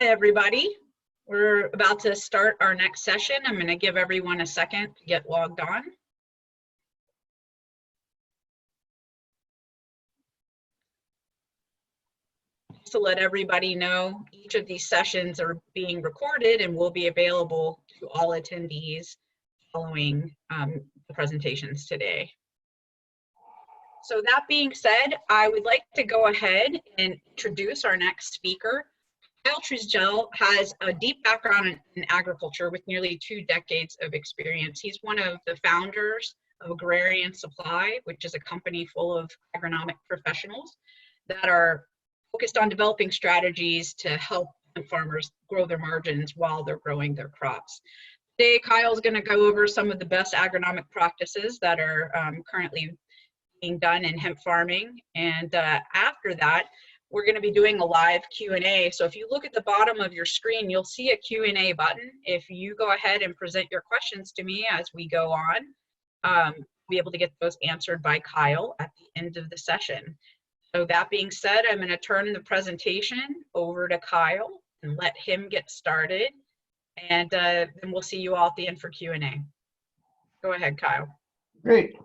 Hi, everybody. We're about to start our next session. I'm going to give everyone a second to get logged on. Just to let everybody know, each of these sessions are being recorded and will be available to all attendees following the presentations today. So that being said, I would like to go ahead and introduce our next speaker. Kyle Truesdell has a deep background in agriculture with nearly 2 decades of experience. He's one of the founders of Agrarian Supply, which is a company full of agronomic professionals that are focused on developing strategies to help farmers grow their margins while they're growing their crops. Today, Kyle's going to go over some of the best agronomic practices that are currently being done in hemp farming. And after that, we're going to be doing a live Q&A. So if you look at the bottom of your screen, you'll see a Q&A button. If you go ahead and present your questions to me as we go on, be able to get those answered by Kyle at the end of the session. So that being said, I'm going to turn the presentation over to Kyle and let him get started. And then we'll see you all at the end for Q&A. Go ahead, Kyle. Great.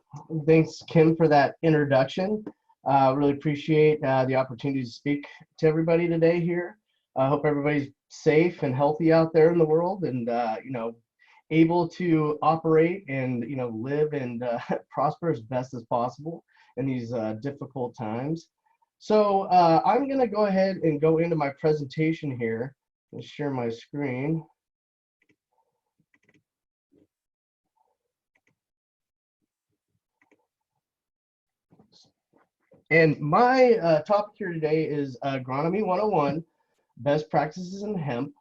Thanks, Kim, for that introduction. Really appreciate the opportunity to speak to everybody today here. I hope everybody's safe and healthy out there in the world and, able to operate and, live and prosper as best as possible in these difficult times. So I'm going to go ahead and go into my presentation here and share my screen. And my topic here today is Agronomy 101, Best Practices in Hemp.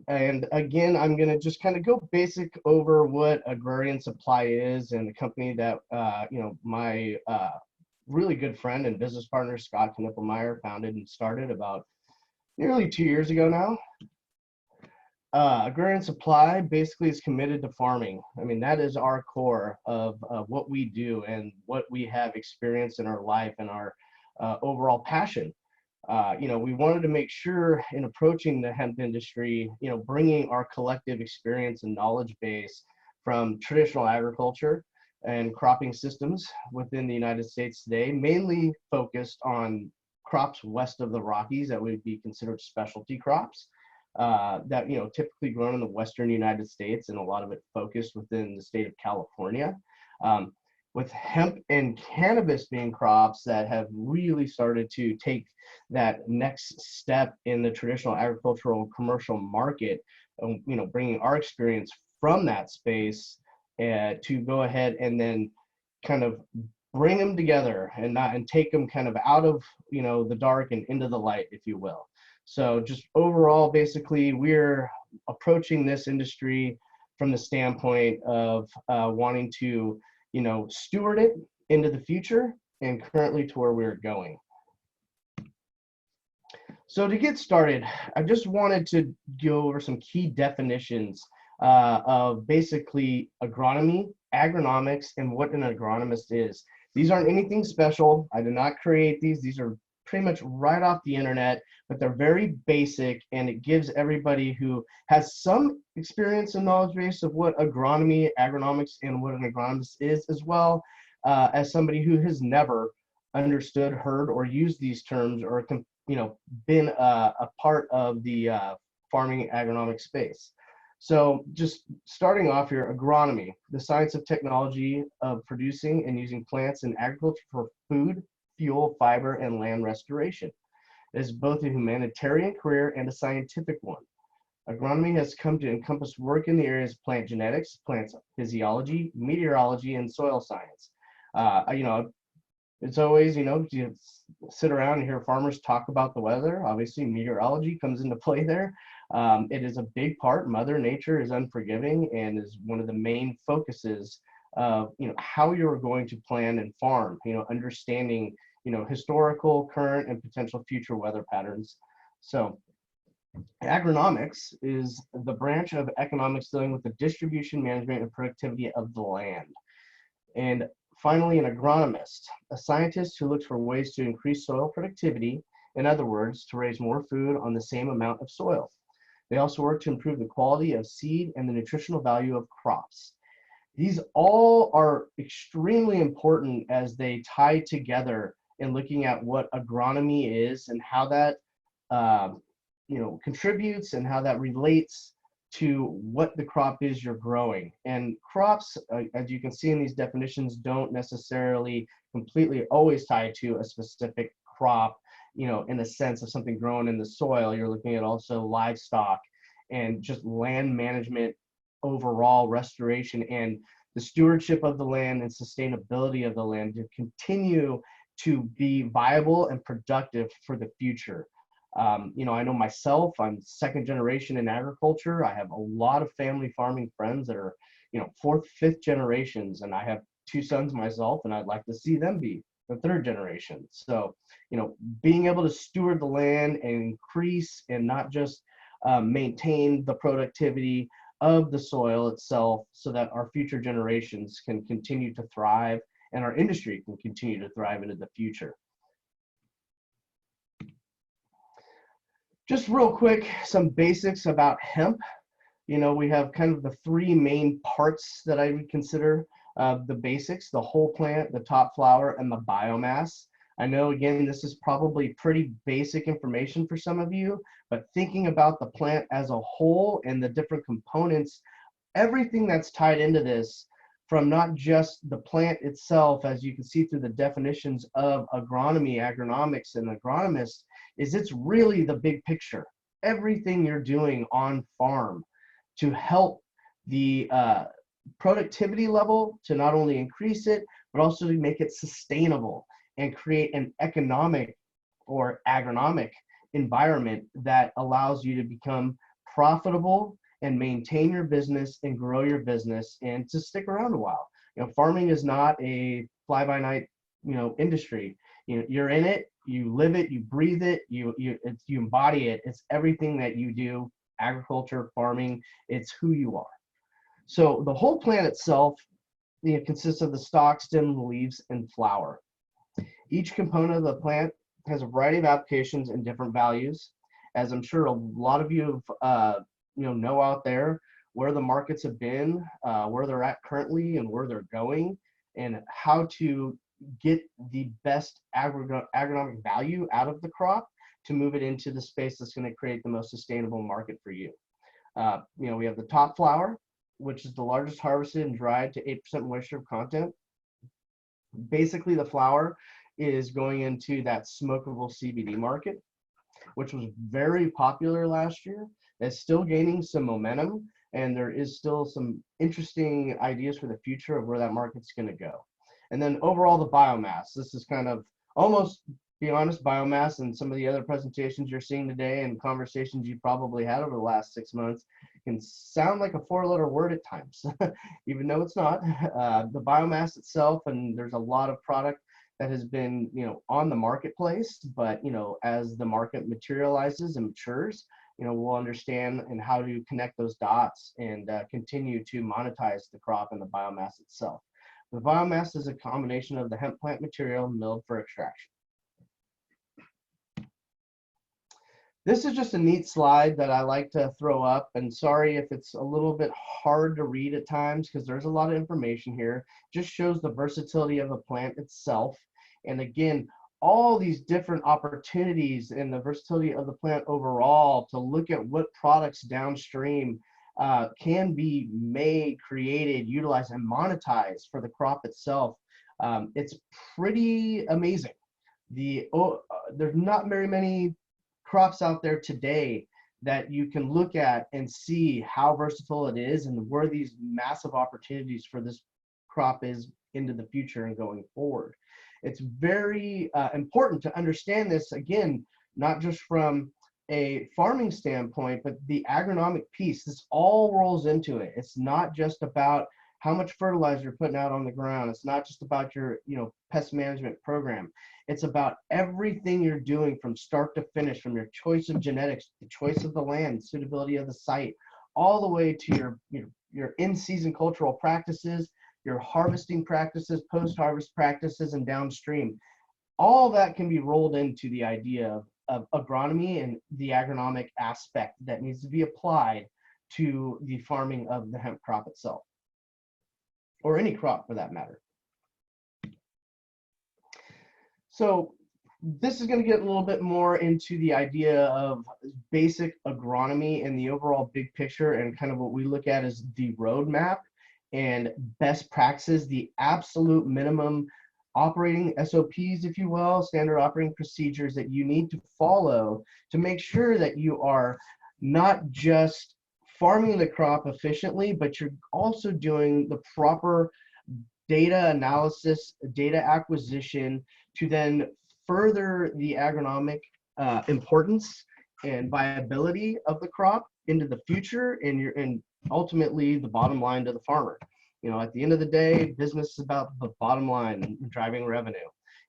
And again, I'm going to just kind of go basic over what Agrarian Supply is and the company that, my really good friend and business partner, Scott Knippelmeyer, founded and started about nearly 2 years ago now. Agrarian Supply basically is committed to farming. I mean, that is our core of what we do and what we have experienced in our life and our overall passion. We wanted to make sure in approaching the hemp industry, bringing our collective experience and knowledge base from traditional agriculture and cropping systems within the United States today, mainly focused on crops west of the Rockies that would be considered specialty crops. That typically grown in the western United States, and a lot of it focused within the state of California, with hemp and cannabis being crops that have really started to take that next step in the traditional agricultural commercial market. Bringing our experience from that space to go ahead and then kind of bring them together and take them kind of out of the dark and into the light, if you will. So just overall, basically, we're approaching this industry from the standpoint of wanting to, steward it into the future and currently to where we're going. So to get started, I just wanted to go over some key definitions of basically agronomy, agronomics, and what an agronomist is. These aren't anything special. I did not create these. These are pretty much right off the internet, but they're very basic, and it gives everybody who has some experience and knowledge base of what agronomy, agronomics, and what an agronomist is, as well as somebody who has never understood, heard, or used these terms, or been a part of the farming agronomic space. So just starting off here, agronomy, the science of technology of producing and using plants in agriculture for food, fuel, fiber, and land restoration. It is both a humanitarian career and a scientific one. Agronomy has come to encompass work in the areas of plant genetics, plant physiology, meteorology, and soil science. It's always, you sit around and hear farmers talk about the weather. Obviously, meteorology comes into play there. It is a big part. Mother Nature is unforgiving and is one of the main focuses of how you're going to plan and farm, understanding historical, current, and potential future weather patterns. So agronomics is the branch of economics dealing with the distribution, management, and productivity of the land. And finally, an agronomist, a scientist who looks for ways to increase soil productivity In other words, to raise more food on the same amount of soil. They also work to improve the quality of seed and the nutritional value of crops. These all are extremely important as they tie together in looking at what agronomy is and how that contributes and how that relates to what the crop is you're growing. And crops, as you can see in these definitions, don't necessarily completely always tie to a specific crop, in the sense of something grown in the soil. You're looking at also livestock and just land management, overall restoration, and the stewardship of the land and sustainability of the land to continue to be viable and productive for the future. I know myself, I'm second generation in agriculture. I have a lot of family farming friends that are, fourth, fifth generations, and I have two sons myself, and I'd like to see them be the third generation. So, being able to steward the land and increase and not just maintain the productivity of the soil itself so that our future generations can continue to thrive and our industry can continue to thrive into the future. Just real quick, some basics about hemp. We have kind of the three main parts that I would consider the basics: the whole plant, the top flower, and the biomass. I know, again, this is probably pretty basic information for some of you, but thinking about the plant as a whole and the different components, everything that's tied into this, from not just the plant itself, as you can see through the definitions of agronomy, agronomics, and agronomists, is it's really the big picture. Everything you're doing on farm to help the productivity level, to not only increase it, but also to make it sustainable and create an economic or agronomic environment that allows you to become profitable and maintain your business and grow your business and to stick around a while. Farming is not a fly-by-night, industry. You're in it, you live it, you breathe it, you embody it. It's everything that you do. Agriculture, farming, it's who you are. So the whole plant itself, consists of the stalk, stem, leaves, and flower. Each component of the plant has a variety of applications and different values. As I'm sure a lot of you know out there, where the markets have been, where they're at currently, and where they're going, and how to get the best agronomic value out of the crop to move it into the space that's going to create the most sustainable market for you. We have the top flower, which is the largest harvested and dried to 8% moisture content. Basically, the flower is going into that smokable CBD market, which was very popular last year. It's still gaining some momentum, and there is still some interesting ideas for the future of where that market's going to go. And then overall, the biomass. This is kind of almost, be honest, biomass and some of the other presentations you're seeing today and conversations you probably had over the last 6 months can sound like a four-letter word at times, even though it's not. The biomass itself, and there's a lot of product that has been, on the marketplace, but, as the market materializes and matures, we'll understand and how to connect those dots and continue to monetize the crop and the biomass itself. The biomass is a combination of the hemp plant material milled for extraction. This is just a neat slide that I like to throw up, and sorry if it's a little bit hard to read at times because there's a lot of information here. Just shows the versatility of the plant itself. And again, all these different opportunities and the versatility of the plant overall to look at what products downstream can be made, created, utilized, and monetized for the crop itself. It's pretty amazing. There's not very many crops out there today that you can look at and see how versatile it is and where these massive opportunities for this crop is into the future and going forward. It's very important to understand this, again, not just from a farming standpoint, but the agronomic piece. This all rolls into it. It's not just about how much fertilizer you're putting out on the ground. It's not just about your pest management program. It's about everything you're doing from start to finish, from your choice of genetics, the choice of the land, suitability of the site, all the way to your in-season cultural practices, your harvesting practices, post-harvest practices, and downstream. All that can be rolled into the idea of agronomy and the agronomic aspect that needs to be applied to the farming of the hemp crop itself, or any crop for that matter. So this is going to get a little bit more into the idea of basic agronomy and the overall big picture, and kind of what we look at as the roadmap and best practices, the absolute minimum operating SOPs, if you will, standard operating procedures that you need to follow to make sure that you are not just farming the crop efficiently, but you're also doing the proper data analysis, data acquisition to then further the agronomic importance and viability of the crop into the future, and ultimately the bottom line to the farmer. You know, at the end of the day, business is about the bottom line and driving revenue.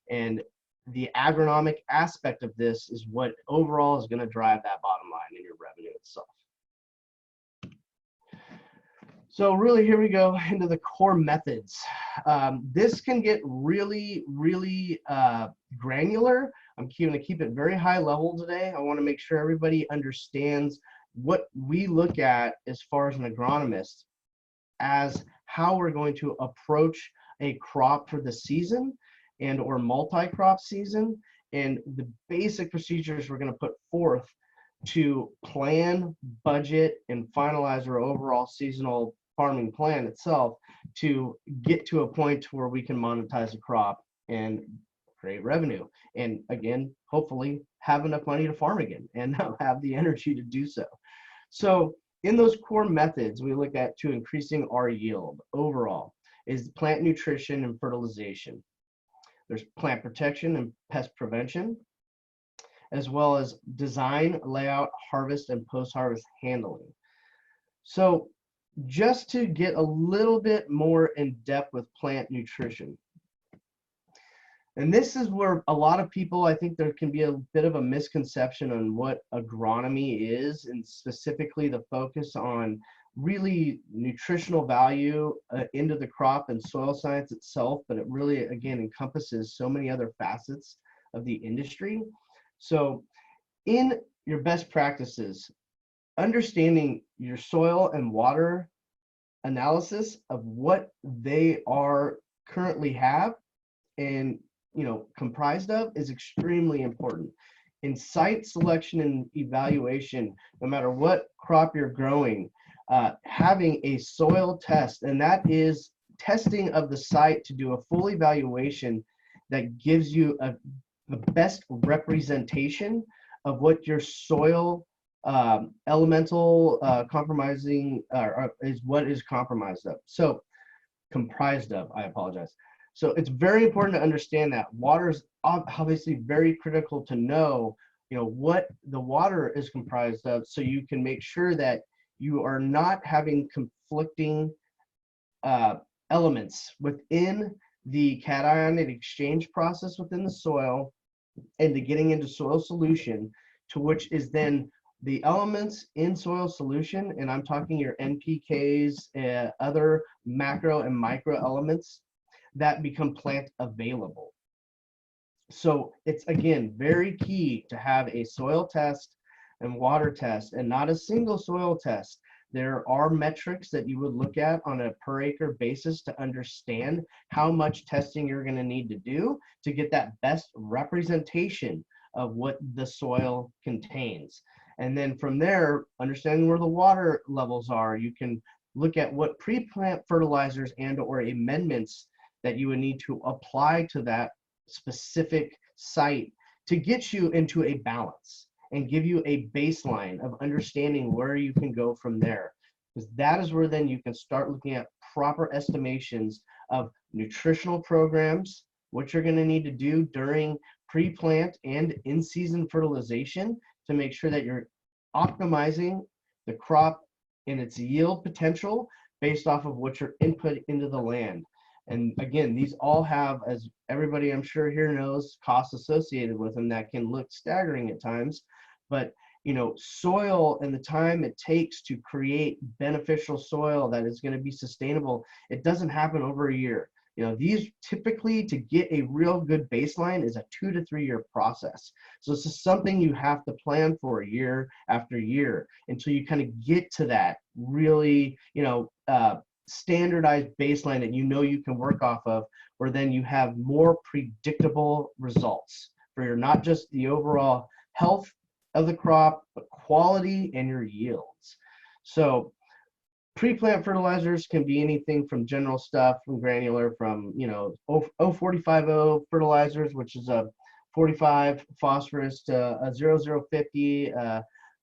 And the agronomic aspect of this is what overall is going to drive that bottom line in your revenue itself. So really, here we go into the core methods. This can get really, really granular. I'm going to keep it very high level today. I want to make sure everybody understands what we look at as far as an agronomist as how we're going to approach a crop for the season and or multi-crop season, and the basic procedures we're going to put forth to plan, budget, and finalize our overall seasonal farming plan itself to get to a point where we can monetize a crop and create revenue. And again, hopefully have enough money to farm again and have the energy to do so. So in those core methods, we look at to increasing our yield overall is plant nutrition and fertilization. There's plant protection and pest prevention, as well as design, layout, harvest, and post-harvest handling. So just to get a little bit more in depth with plant nutrition. And this is where a lot of people, I think there can be a bit of a misconception on what agronomy is, and specifically the focus on really nutritional value into the crop and soil science itself, but it really, again, encompasses so many other facets of the industry. So in your best practices, understanding your soil and water analysis of what they are currently have and comprised of is extremely important. In site selection and evaluation, no matter what crop you're growing, having a soil test, and that is testing of the site to do a full evaluation that gives you the best representation of what your soil elemental compromising is what is compromised of. So comprised of, I apologize. So it's very important to understand that water is obviously very critical to know, what the water is comprised of, so you can make sure that you are not having conflicting elements within the cation exchange process within the soil and the getting into soil solution, to which is then the elements in soil solution, and I'm talking your NPKs, other macro and micro elements that become plant available. So it's, again, very key to have a soil test and water test, and not a single soil test. There are metrics that you would look at on a per acre basis to understand how much testing you're going to need to do to get that best representation of what the soil contains. And then from there, understanding where the water levels are, you can look at what pre-plant fertilizers and or amendments that you would need to apply to that specific site to get you into a balance and give you a baseline of understanding where you can go from there. Because that is where then you can start looking at proper estimations of nutritional programs, what you're going to need to do during pre-plant and in-season fertilization to make sure that you're optimizing the crop and its yield potential based off of what you're input into the land. And again, these all have, as everybody I'm sure here knows, costs associated with them that can look staggering at times. But soil and the time it takes to create beneficial soil that is going to be sustainable, it doesn't happen over a year. You know, these typically, to get a real good baseline, is a 2 to 3 year process. So this is something you have to plan for year after year until you kind of get to that really, standardized baseline that you can work off of, where then you have more predictable results for your, not just the overall health of the crop, but quality and your yields. So pre-plant fertilizers can be anything from general stuff, from granular, from 045O fertilizers, which is a 45 phosphorus to a 0050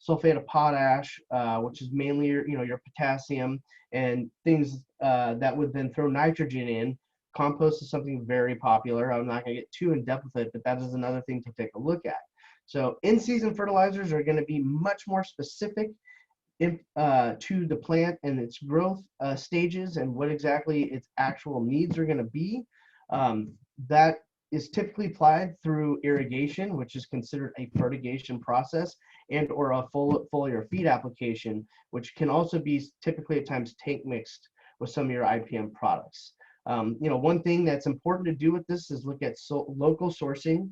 sulfate of potash, which is mainly your potassium, and things that would then throw nitrogen in. Compost is something very popular. I'm not going to get too in depth with it, but that is another thing to take a look at. So in-season fertilizers are going to be much more specific to the plant and its growth stages and what exactly its actual needs are going to be. That is typically applied through irrigation, which is considered a fertigation process, and or a foliar feed application, which can also be typically at times tank mixed with some of your IPM products. One thing that's important to do with this is look at local sourcing,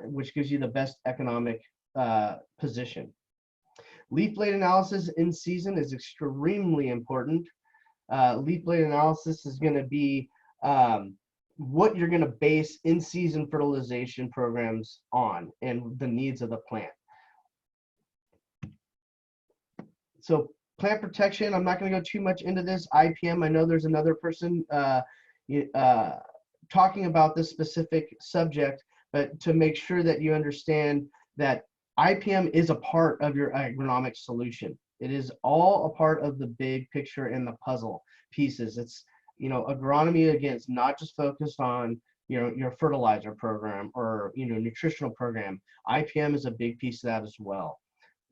which gives you the best economic position. Leaf blade analysis in season is extremely important. Leaf blade analysis is going to be what you're going to base in-season fertilization programs on and the needs of the plant. So plant protection, I'm not going to go too much into this. IPM, I know there's another person talking about this specific subject, but to make sure that you understand that IPM is a part of your agronomic solution. It is all a part of the big picture and the puzzle pieces. It's, agronomy, again, it's not just focused on, your fertilizer program or, nutritional program. IPM is a big piece of that as well.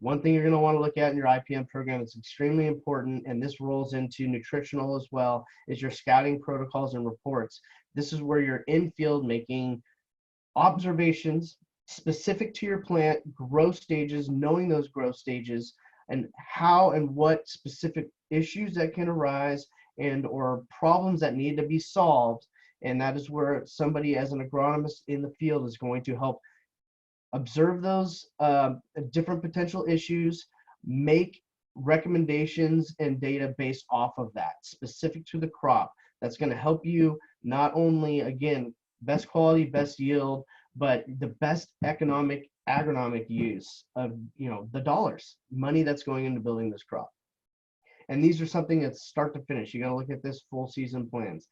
One thing you're going to want to look at in your IPM program that's extremely important, and this rolls into nutritional as well, is your scouting protocols and reports. This is where you're in field making observations specific to your plant, growth stages, knowing those growth stages, and how and what specific issues that can arise and or problems that need to be solved. And that is where somebody as an agronomist in the field is going to help observe those different potential issues, make recommendations and data based off of that, specific to the crop. That's going to help you not only, again, best quality, best yield, but the best agronomic use of the dollars, money that's going into building this crop. And these are something that's start to finish. You got to look at this full season plans.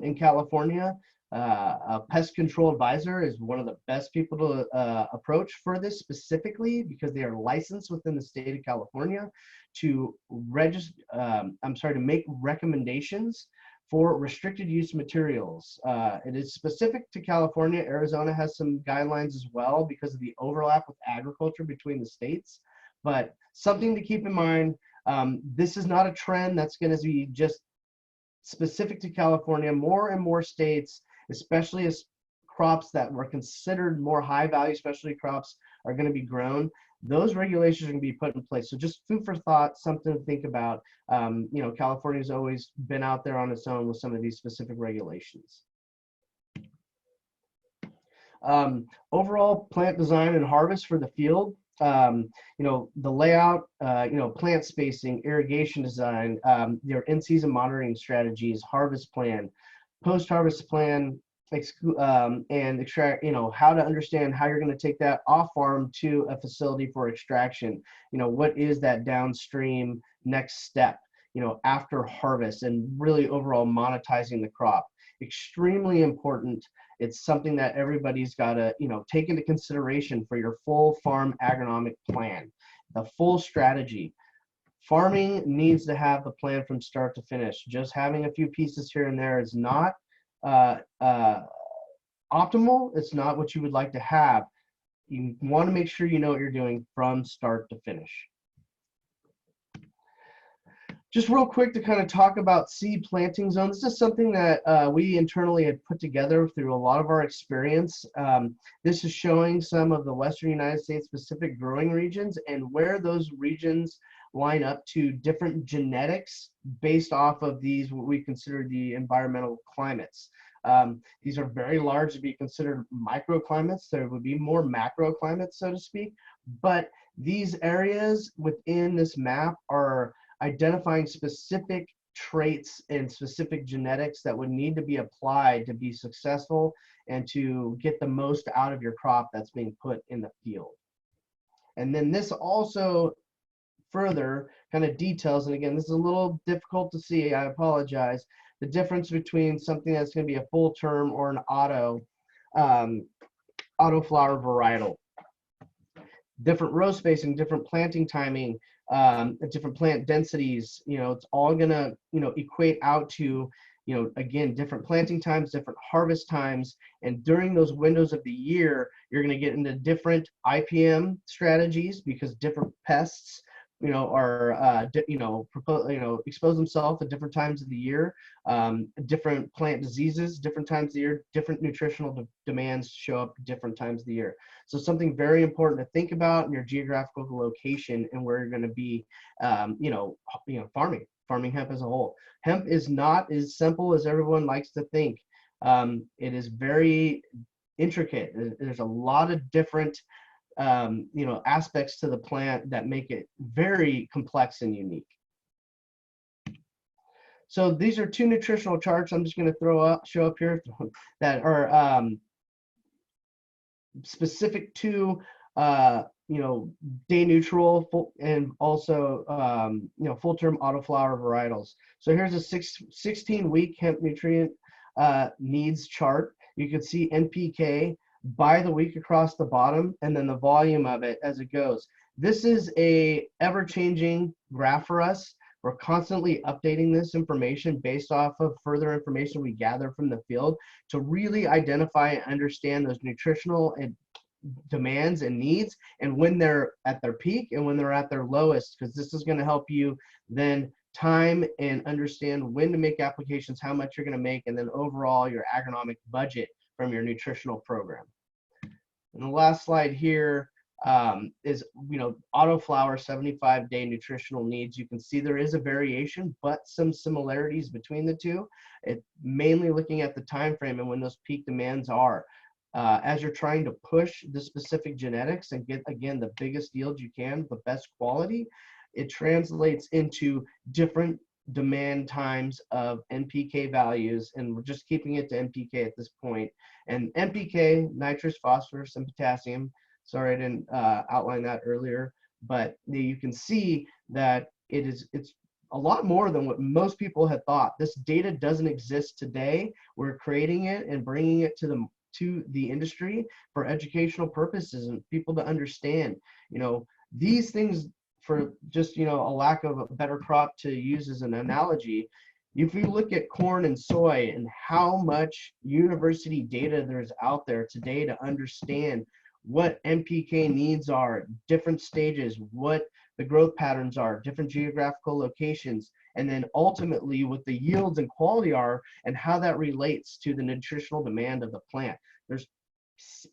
In California, a pest control advisor is one of the best people to approach for this specifically, because they are licensed within the state of California to to make recommendations for restricted use materials. It is specific to California. Arizona has some guidelines as well because of the overlap with agriculture between the states. But something to keep in mind, this is not a trend that's going to be just specific to California. More and more states, especially as crops that were considered more high value specialty crops are going to be grown, those regulations are going to be put in place. So just food for thought, something to think about. California's always been out there on its own with some of these specific regulations. Overall plant design and harvest for the field. The layout, plant spacing, irrigation design, your in-season monitoring strategies, harvest plan, post-harvest plan, and extract, how to understand how you're going to take that off farm to a facility for extraction. What is that downstream next step, after harvest, and really overall monetizing the crop. Extremely important. It's something that everybody's got to, take into consideration for your full farm agronomic plan, the full strategy. Farming needs to have the plan from start to finish. Just having a few pieces here and there is not optimal. It's not what you would like to have. You want to make sure you know what you're doing from start to finish. Just real quick to kind of talk about seed planting zones. This is something that we internally had put together through a lot of our experience. This is showing some of the Western United States specific growing regions and where those regions line up to different genetics based off of these, what we consider the environmental climates. These are very large to be considered microclimates. There would be more macroclimates, so to speak, but these areas within this map are identifying specific traits and specific genetics that would need to be applied to be successful and to get the most out of your crop that's being put in the field. And then this also further kind of details, and again, this is a little difficult to see, I apologize, the difference between something that's going to be a full term or an auto flower varietal. Different row spacing, different planting timing, different plant densities, it's all gonna, equate out to, again, different planting times, different harvest times. And during those windows of the year, you're gonna get into different IPM strategies because different pests, expose themselves at different times of the year, different plant diseases, different times of the year, different nutritional demands show up different times of the year. So something very important to think about in your geographical location and where you're going to be, farming hemp as a whole. Hemp is not as simple as everyone likes to think. It is very intricate. There's a lot of different aspects to the plant that make it very complex and unique. So these are two nutritional charts I'm just going to show up here that are specific to day neutral and also full term autoflower varietals. So here's a 16-week hemp nutrient needs chart. You can see NPK by the week across the bottom, and then the volume of it as it goes. This is a ever-changing graph for us. We're constantly updating this information based off of further information we gather from the field to really identify and understand those nutritional and demands and needs, and when they're at their peak and when they're at their lowest, because this is going to help you then time and understand when to make applications, how much you're going to make, and then overall your agronomic budget from your nutritional program. And the last slide here is, autoflower 75-day nutritional needs. You can see there is a variation, but some similarities between the two. It's mainly looking at the time frame and when those peak demands are. As you're trying to push the specific genetics and get, again, the biggest yield you can, the best quality, it translates into different demand times of NPK values, and we're just keeping it to NPK at this point. And NPK, nitrous, phosphorus, and potassium. Sorry I didn't outline that earlier, but you can see that it's a lot more than what most people had thought. This data doesn't exist today. We're creating it and bringing it to the industry for educational purposes and people to understand, these things. For just, a lack of a better crop to use as an analogy, if you look at corn and soy and how much university data there's out there today to understand what NPK needs are, different stages, what the growth patterns are, different geographical locations, and then ultimately what the yields and quality are and how that relates to the nutritional demand of the plant. There's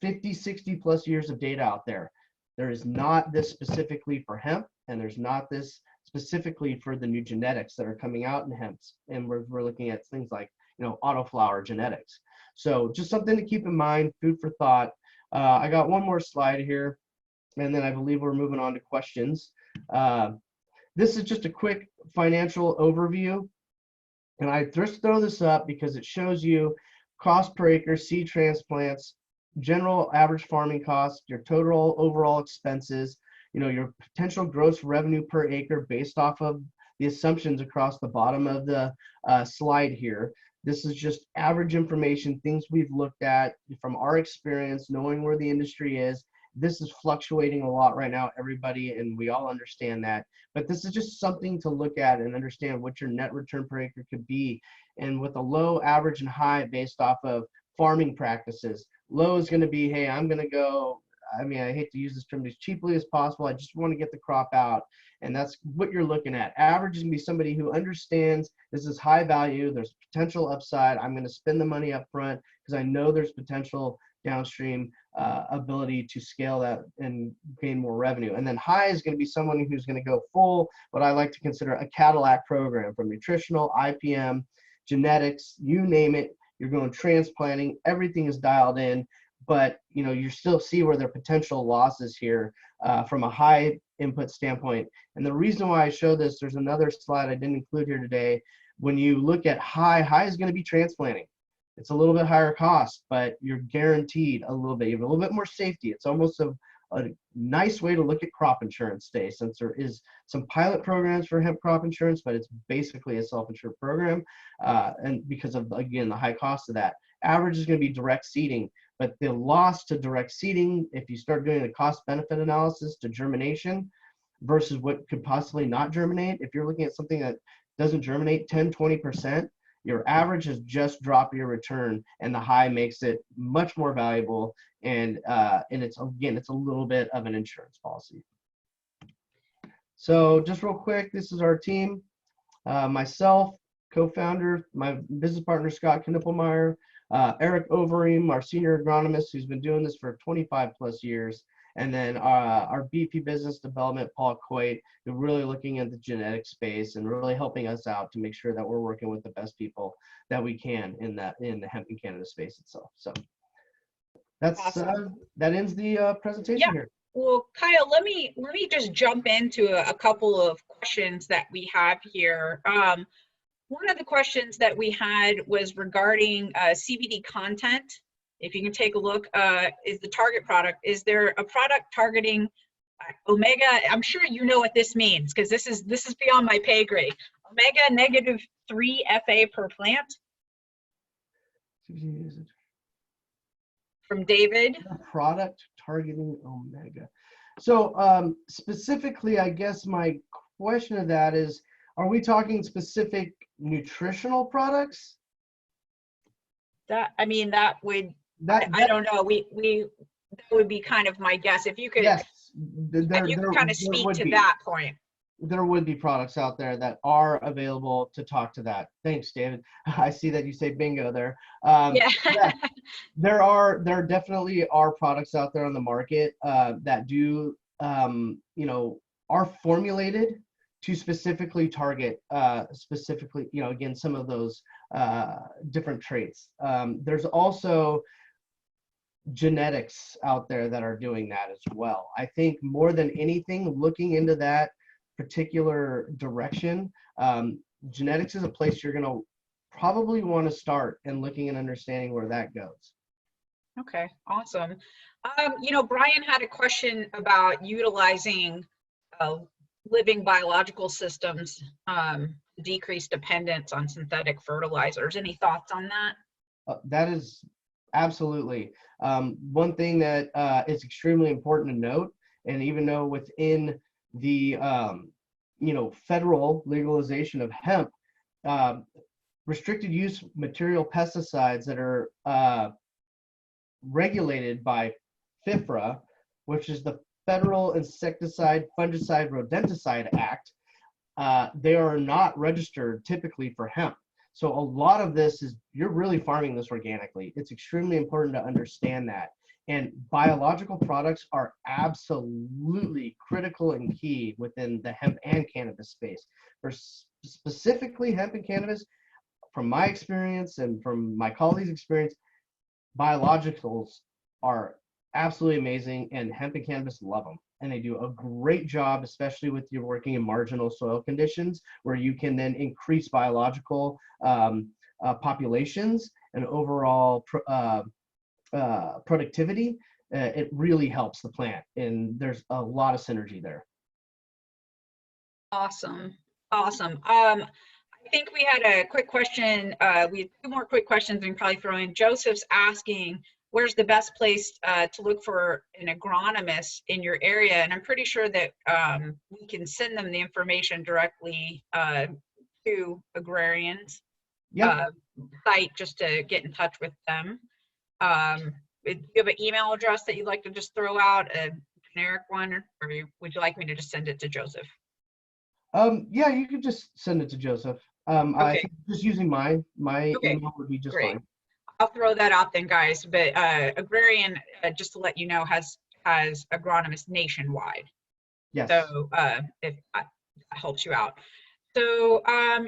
50, 60 plus years of data out there. There is not this specifically for hemp, and there's not this specifically for the new genetics that are coming out in hemp. And we're looking at things like, autoflower genetics. So just something to keep in mind, food for thought. I got one more slide here, and then I believe we're moving on to questions. This is just a quick financial overview. And I just throw this up because it shows you cost per acre, seed transplants, general average farming cost, your total overall expenses, your potential gross revenue per acre based off of the assumptions across the bottom of the slide here. This is just average information, things we've looked at from our experience, knowing where the industry is. This is fluctuating a lot right now, everybody, and we all understand that. But this is just something to look at and understand what your net return per acre could be. And with a low, average, and high based off of farming practices. Low is going to be, hey, I'm going to go, I hate to use this term, as cheaply as possible. I just want to get the crop out. And that's what you're looking at. Average is going to be somebody who understands this is high value, there's potential upside. I'm going to spend the money up front because I know there's potential downstream ability to scale that and gain more revenue. And then high is going to be someone who's going to go full, what I like to consider a Cadillac program, from nutritional, IPM, genetics, you name it. You're going transplanting, everything is dialed in, but you still see where there are potential losses here from a high input standpoint. And the reason why I show this, there's another slide I didn't include here today. When you look at high is going to be transplanting. It's a little bit higher cost, but you're guaranteed a little bit. You have a little bit more safety. It's almost a nice way to look at crop insurance today, since there is some pilot programs for hemp crop insurance, but it's basically a self-insured program. And because of, again, the high cost of that. Average is going to be direct seeding, but the loss to direct seeding, if you start doing the cost benefit analysis to germination versus what could possibly not germinate, if you're looking at something that doesn't germinate 10-20%, your average is just drop your return, and the high makes it much more valuable. And it's a little bit of an insurance policy. So just real quick, this is our team. Myself, co-founder, my business partner, Scott Knippelmeyer, Eric Overeem, our senior agronomist, who's been doing this for 25 plus years. And then our VP business development, Paul Coit, who's really looking at the genetic space and really helping us out to make sure that we're working with the best people that we can in the hemp and cannabis space itself. So that's Awesome. that ends the presentation here. Well, Kyle, let me just jump into a couple of questions that we have here. One of the questions that we had was regarding CBD content. If you can take a look, is the target product, is there a product targeting omega? I'm sure you know what this means, because this is beyond my pay grade. Omega -3 FA per plant. From David. A product targeting omega. So specifically, I guess my question of that is, are we talking specific nutritional products? That would, I don't know. That would be kind of my guess. If you could, yes, if you could kind of speak to that point. There would be products out there that are available to talk to that. Thanks, David. I see that you say bingo there. Yeah. There definitely are products out there on the market that do, are formulated to specifically target, again, some of those different traits. There's also genetics out there that are doing that as well. I think more than anything, looking into that particular direction, genetics is a place you're going to probably want to start, and looking and understanding where that goes. Okay, awesome. Brian had a question about utilizing living biological systems, decrease dependence on synthetic fertilizers. Any thoughts on that? That is absolutely one thing that is extremely important to note. And even though within the federal legalization of hemp, restricted use material pesticides that are regulated by FIFRA, which is the Federal Insecticide, Fungicide, Rodenticide Act, they are not registered typically for hemp. So a lot of this is, you're really farming this organically. It's extremely important to understand that. And biological products are absolutely critical and key within the hemp and cannabis space. For specifically hemp and cannabis, from my experience and from my colleagues' experience, biologicals are absolutely amazing, and hemp and cannabis love them. And they do a great job, especially with you working in marginal soil conditions, where you can then increase biological populations and overall productivity. It really helps the plant, and there's a lot of synergy there. Awesome. I think we had a quick question. We have 2 more quick questions we can probably throw in. Joseph's asking, where's the best place to look for an agronomist in your area? And I'm pretty sure that we can send them the information directly to Agrarian's site, just to get in touch with them. Do you have an email address that you'd like to just throw out, a generic one, or would you like me to just send it to Joseph? Yeah, you could just send it to Joseph. Okay. I think just using my Okay. email would be just Great. fine. I'll throw that out then, guys. But Agrarian, just to let you know, has agronomists nationwide. Yes. So if that helps you out. So,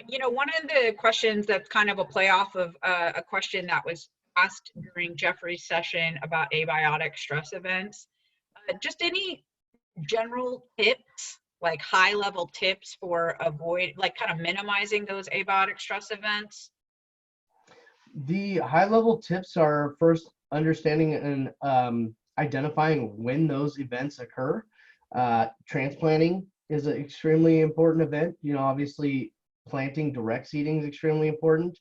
you know, one of the questions that's kind of a play off of a question that was asked during Jeffrey's session about abiotic stress events, just any general tips, like high level tips for like kind of minimizing those abiotic stress events? The high level tips are first understanding and identifying when those events occur. Transplanting is an extremely important event. You know, obviously planting direct seeding is extremely important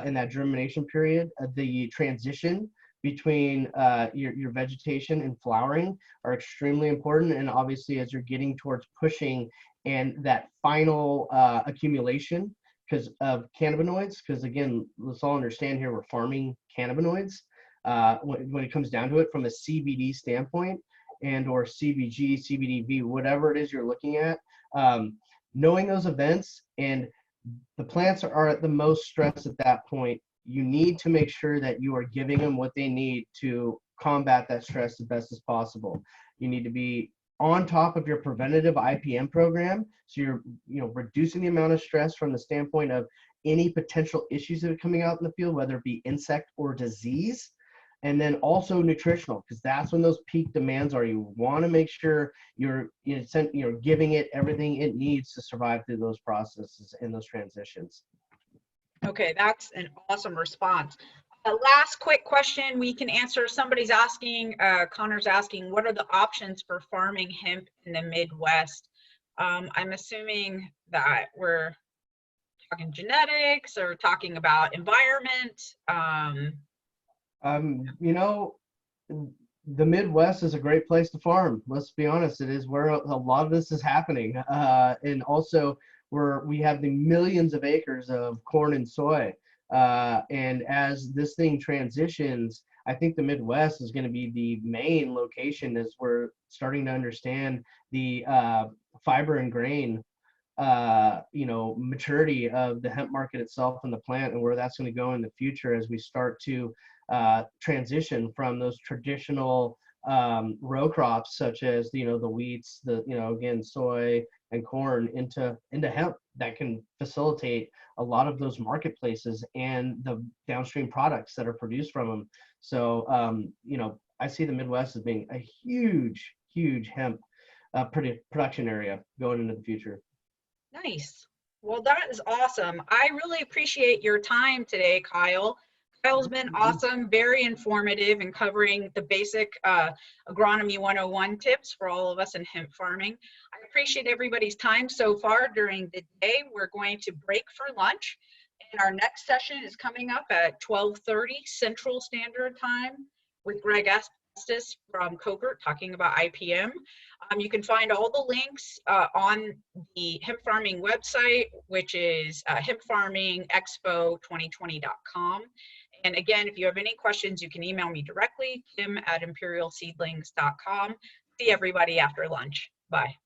in that germination period. The transition between your vegetation and flowering are extremely important. And obviously as you're getting towards pushing and that final accumulation because of cannabinoids, because again, let's all understand here, we're farming cannabinoids. When it comes down to it from a CBD standpoint and or CBG, CBDV, whatever it is you're looking at, knowing those events and the plants are at the most stress at that point, you need to make sure that you are giving them what they need to combat that stress as best as possible. You need to be on top of your preventative IPM program, so you're reducing the amount of stress from the standpoint of any potential issues that are coming out in the field, whether it be insect or disease. And then also nutritional, because that's when those peak demands are. You want to make sure you're giving it everything it needs to survive through those processes and those transitions. Okay, that's an awesome response. Last quick question we can answer. Somebody's asking, Connor's asking, what are the options for farming hemp in the Midwest? I'm assuming that we're talking genetics or talking about environment. You know, the Midwest is a great place to farm. Let's be honest, it is where a lot of this is happening. And also we have the millions of acres of corn and soy. And as this thing transitions, I think the Midwest is going to be the main location as we're starting to understand the fiber and grain maturity of the hemp market itself and the plant, and where that's going to go in the future as we start to transition from those traditional row crops such as the wheats, again soy and corn into hemp that can facilitate a lot of those marketplaces and the downstream products that are produced from them. So I see the Midwest as being a huge hemp production area going into the future. Nice. Well, that is awesome. I really appreciate your time today, Kyle. Kyle's been awesome, very informative in covering the basic agronomy 101 tips for all of us in hemp farming. I appreciate everybody's time so far during the day. We're going to break for lunch, and our next session is coming up at 12:30 Central Standard Time with Greg Estes from Cogurt talking about IPM. You can find all the links on the hemp farming website, which is hempfarmingexpo2020.com. And again, if you have any questions, you can email me directly, kim@imperialseedlings.com. See everybody after lunch. Bye.